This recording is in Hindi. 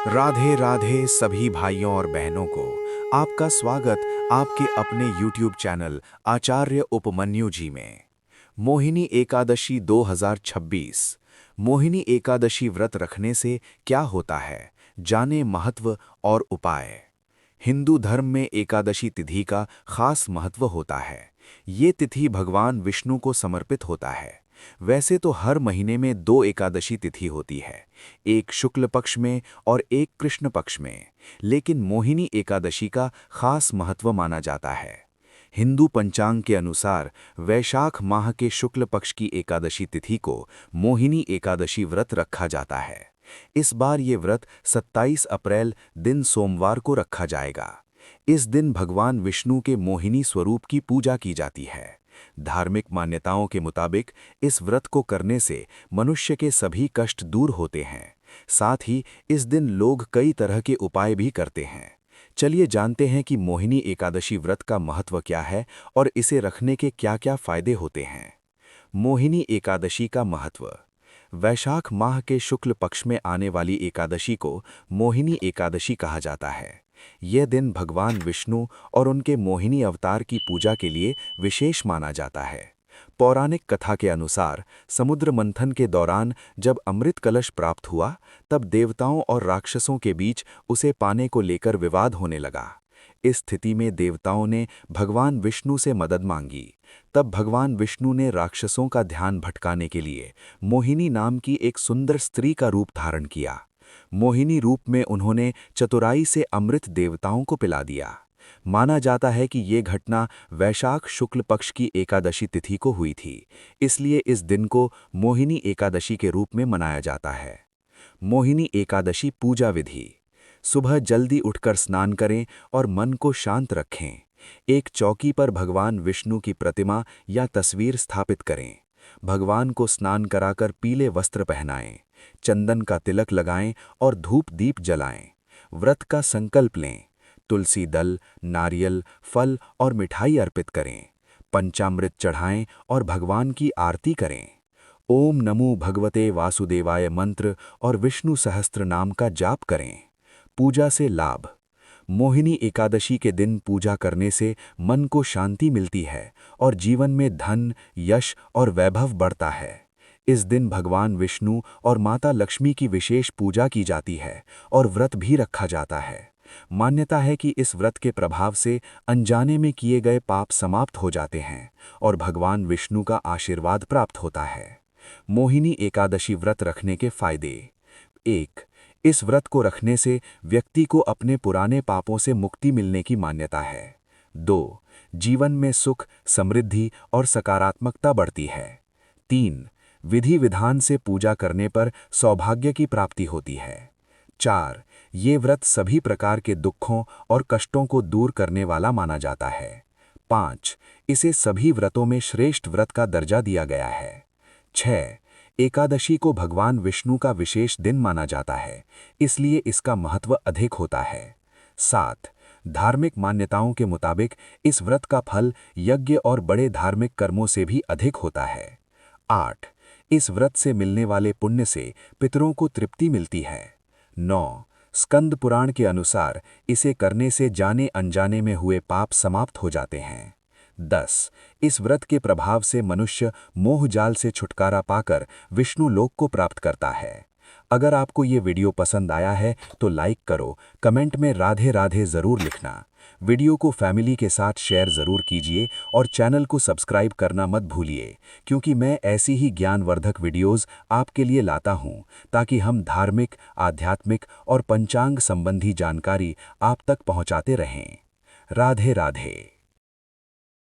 राधे राधे सभी भाइयों और बहनों को आपका स्वागत आपके अपने YouTube चैनल आचार्य उपमन्यु जी में। मोहिनी एकादशी 2026। मोहिनी एकादशी व्रत रखने से क्या होता है, जाने महत्व और उपाय। हिंदू धर्म में एकादशी तिथि का खास महत्व होता है। ये तिथि भगवान विष्णु को समर्पित होता है। वैसे तो हर महीने में दो एकादशी तिथि होती है, एक शुक्ल पक्ष में और एक कृष्ण पक्ष में, लेकिन मोहिनी एकादशी का खास महत्व माना जाता है। हिंदू पंचांग के अनुसार वैशाख माह के शुक्ल पक्ष की एकादशी तिथि को मोहिनी एकादशी व्रत रखा जाता है। इस बार ये व्रत 27 अप्रैल दिन सोमवार को रखा जाएगा। इस दिन भगवान विष्णु के मोहिनी स्वरूप की पूजा की जाती है। धार्मिक मान्यताओं के मुताबिक इस व्रत को करने से मनुष्य के सभी कष्ट दूर होते हैं। साथ ही इस दिन लोग कई तरह के उपाय भी करते हैं। चलिए जानते हैं कि मोहिनी एकादशी व्रत का महत्व क्या है और इसे रखने के क्या-क्या फायदे होते हैं। मोहिनी एकादशी का महत्व। वैशाख माह के शुक्ल पक्ष में आने वाली एकादशी को मोहिनी एकादशी कहा जाता है। यह दिन भगवान विष्णु और उनके मोहिनी अवतार की पूजा के लिए विशेष माना जाता है। पौराणिक कथा के अनुसार समुद्र मंथन के दौरान जब अमृत कलश प्राप्त हुआ, तब देवताओं और राक्षसों के बीच उसे पाने को लेकर विवाद होने लगा। इस स्थिति में देवताओं ने भगवान विष्णु से मदद मांगी। तब भगवान विष्णु ने राक्षसों का ध्यान भटकाने के लिए मोहिनी नाम की एक सुंदर स्त्री का रूप धारण किया। मोहिनी रूप में उन्होंने चतुराई से अमृत देवताओं को पिला दिया। माना जाता है कि ये घटना वैशाख शुक्ल पक्ष की एकादशी तिथि को हुई थी, इसलिए इस दिन को मोहिनी एकादशी के रूप में मनाया जाता है। मोहिनी एकादशी पूजा विधि। सुबह जल्दी उठकर स्नान करें और मन को शांत रखें। एक चौकी पर भगवान विष्णु की प्रतिमा या तस्वीर स्थापित करें। भगवान को स्नान कराकर पीले वस्त्र पहनाएं, चंदन का तिलक लगाएं और धूप दीप जलाएं। व्रत का संकल्प लें। तुलसी दल, नारियल, फल और मिठाई अर्पित करें। पंचामृत चढ़ाएं और भगवान की आरती करें। ओम नमो भगवते वासुदेवाय मंत्र और विष्णु सहस्त्र नाम का जाप करें। पूजा से लाभ। मोहिनी एकादशी के दिन पूजा करने से मन को शांति मिलती है और जीवन में धन, यश और वैभव बढ़ता है। इस दिन भगवान विष्णु और माता लक्ष्मी की विशेष पूजा की जाती है और व्रत भी रखा जाता है। मान्यता है कि इस व्रत के प्रभाव से अनजाने में किए गए पाप समाप्त हो जाते हैं और भगवान विष्णु का आशीर्वाद प्राप्त होता है। मोहिनी एकादशी व्रत रखने के फायदे। 1. इस व्रत को रखने से व्यक्ति को अपने पुराने पापों से मुक्ति मिलने की मान्यता है। 2. जीवन में सुख, समृद्धि और सकारात्मकता बढ़ती है। 3. विधि विधान से पूजा करने पर सौभाग्य की प्राप्ति होती है। 4. ये व्रत सभी प्रकार के दुखों और कष्टों को दूर करने वाला माना जाता है। 5. इसे सभी व्रतों में श्रेष्ठ व्रत का दर्जा दिया गया है। 6. एकादशी को भगवान विष्णु का विशेष दिन माना जाता है, इसलिए इसका महत्व अधिक होता है। 7. धार्मिक मान्यताओं के मुताबिक इस व्रत का फल यज्ञ और बड़े धार्मिक कर्मों से भी अधिक होता है। 8. इस व्रत से मिलने वाले पुण्य से पितरों को तृप्ति मिलती है। 9. स्कंद पुराण के अनुसार इसे करने से जाने अनजाने में हुए पाप समाप्त हो जाते हैं। 10. इस व्रत के प्रभाव से मनुष्य मोह जाल से छुटकारा पाकर विष्णु लोक को प्राप्त करता है। अगर आपको ये वीडियो पसंद आया है तो लाइक करो, कमेंट में राधे राधे ज़रूर लिखना। वीडियो को फैमिली के साथ शेयर ज़रूर कीजिए और चैनल को सब्सक्राइब करना मत भूलिए, क्योंकि मैं ऐसी ही ज्ञानवर्धक वीडियोज़ आपके लिए लाता हूँ, ताकि हम धार्मिक, आध्यात्मिक और पंचांग संबंधी जानकारी आप तक पहुँचाते रहें। राधे राधे।